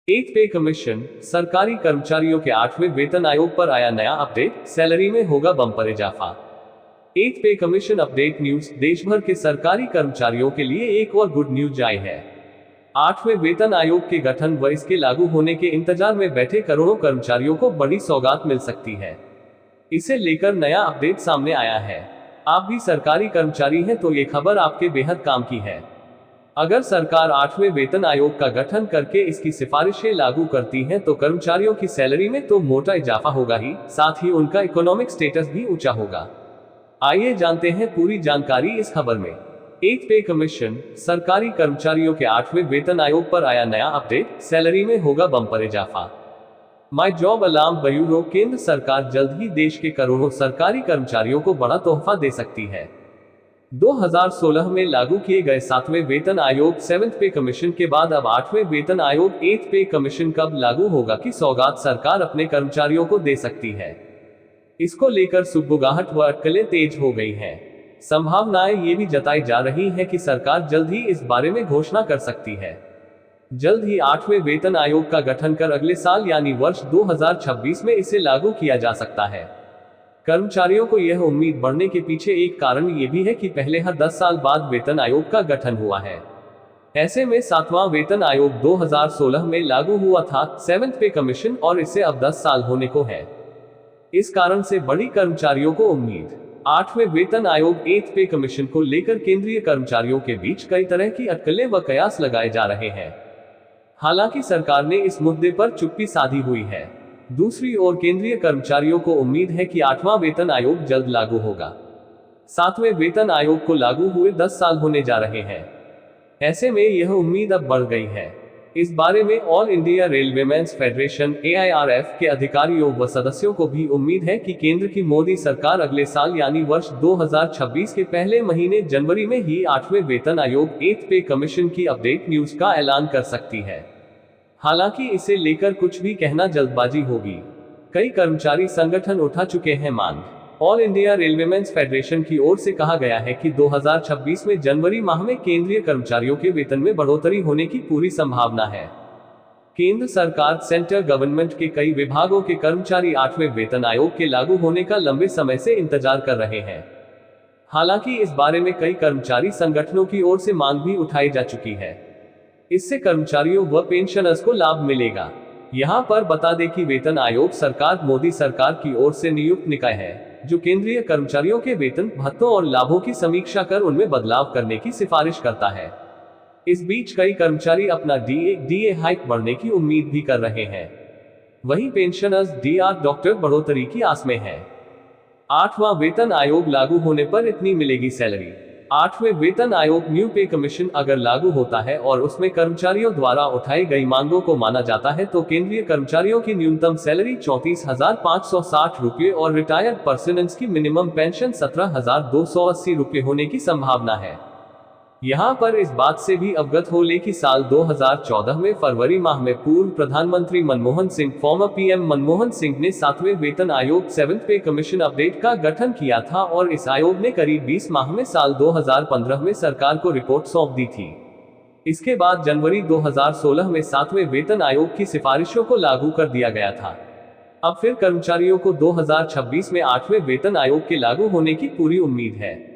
एथ पे कमीशन, सरकारी कर्मचारियों के 8वें वेतन आयोग पर आया नया अपडेट, सैलरी में होगा बम्पर इजाफा। एथ पे कमीशन अपडेट न्यूज, देश भर के सरकारी कर्मचारियों के लिए एक और गुड न्यूज आई है। 8वें वेतन आयोग के गठन व इसके लागू होने के इंतजार में बैठे करोड़ों कर्मचारियों को बड़ी सौगात मिल सकती है। इसे लेकर नया अपडेट सामने आया है। आप भी सरकारी कर्मचारी हैं तो ये खबर आपके बेहद काम की है। अगर सरकार 8वें वेतन आयोग का गठन करके इसकी सिफारिशें लागू करती है तो कर्मचारियों की सैलरी में तो मोटा इजाफा होगा ही, साथ ही उनका इकोनॉमिक स्टेटस भी ऊंचा होगा। आइए जानते हैं पूरी जानकारी इस खबर में। एथ पे कमीशन, सरकारी कर्मचारियों के 8वें वेतन आयोग पर आया नया अपडेट, सैलरी में होगा बम्पर इजाफा। माई जॉब अलार्म ब्यूरो, केंद्र सरकार जल्द ही देश के करोड़ों सरकारी कर्मचारियों को बड़ा तोहफा दे सकती है। 2016 में लागू किए गए 7वें वेतन आयोग 7th पे कमीशन के बाद अब 8वें वेतन आयोग 8th पे कमीशन कब लागू होगा की सौगात सरकार अपने कर्मचारियों को दे सकती है। इसको लेकर सुगबुगाहट व अटकलें तेज हो गई हैं। संभावनाएं ये भी जताई जा रही है कि सरकार जल्द ही इस बारे में घोषणा कर सकती है। जल्द ही 8वें वेतन आयोग का गठन कर अगले साल यानी वर्ष 2026 में इसे लागू किया जा सकता है। कर्मचारियों को यह उम्मीद बढ़ने के पीछे एक कारण ये भी है कि पहले हर 10 साल बाद वेतन आयोग का गठन हुआ है। ऐसे में 7वां वेतन आयोग 2016 में लागू हुआ था, 7th पे कमीशन, और इसे अब 10 साल होने को है। इस कारण से बड़ी कर्मचारियों को उम्मीद। 8वें वेतन आयोग 8th पे कमीशन को लेकर केंद्रीय कर्मचारियों के बीच कई तरह की अटकलें व कयास लगाए जा रहे हैं। हालांकि सरकार ने इस मुद्दे पर चुप्पी साधी हुई है। दूसरी ओर केंद्रीय कर्मचारियों को उम्मीद है कि 8वां वेतन आयोग जल्द लागू होगा। 7वें वेतन आयोग को लागू हुए 10 साल होने जा रहे हैं। ऐसे में यह उम्मीद अब बढ़ गई है। इस बारे में all India railwaymen's federation AIRF के अधिकारियों व सदस्यों को भी उम्मीद है कि केंद्र की मोदी सरकार अगले साल यानी वर्ष 2026 के पहले महीने जनवरी में ही 8वें वेतन आयोग 8th पे कमीशन की अपडेट न्यूज का ऐलान कर सकती है। हालांकि इसे लेकर कुछ भी कहना जल्दबाजी होगी। कई कर्मचारी संगठन उठा चुके हैं मांग। ऑल इंडिया रेलवेमेंस फेडरेशन की ओर से कहा गया है कि 2026 में जनवरी माह में केंद्रीय कर्मचारियों के वेतन में बढ़ोतरी होने की पूरी संभावना है। केंद्र सरकार, सेंट्रल गवर्नमेंट के कई विभागों के कर्मचारी 8वें वेतन आयोग के लागू होने का लंबे समय से इंतजार कर रहे हैं। हालांकि इस बारे में कई कर्मचारी संगठनों की ओर से मांग भी उठाई जा चुकी है। इससे कर्मचारियों व पेंशनर्स को लाभ मिलेगा। यहाँ पर बता दें कि वेतन आयोग सरकार मोदी सरकार की ओर से नियुक्त निकाय है, जो केंद्रीय कर्मचारियों के वेतन, भत्तों और लाभों की समीक्षा कर उनमें बदलाव करने की सिफारिश करता है। इस बीच कई कर्मचारी अपना DA हाइक बढ़ने की उम्मीद भी कर रहे हैं। वहीं पेंशनर्स DR डॉक्टर बढ़ोतरी की आस में है। 8वां वेतन आयोग लागू होने पर इतनी मिलेगी सैलरी। 8वें वेतन आयोग न्यू पे कमीशन अगर लागू होता है और उसमें कर्मचारियों द्वारा उठाई गई मांगों को माना जाता है तो केंद्रीय कर्मचारियों की न्यूनतम सैलरी 34,560 रुपये और रिटायर्ड पर्सनस की मिनिमम पेंशन 17,280 रुपये होने की संभावना है। यहाँ पर इस बात से भी अवगत हो ले कि साल 2014 में फरवरी माह में पूर्व प्रधानमंत्री मनमोहन सिंह, फॉर्मर PM मनमोहन सिंह ने 7वें वेतन आयोग 7th पे कमीशन अपडेट का गठन किया था और इस आयोग ने करीब 20 माह में साल 2015 में सरकार को रिपोर्ट सौंप दी थी। इसके बाद जनवरी 2016 में 7वें वेतन आयोग की सिफारिशों को लागू कर दिया गया था। अब फिर कर्मचारियों को 2026 में 8वें वेतन आयोग के लागू होने की पूरी उम्मीद है।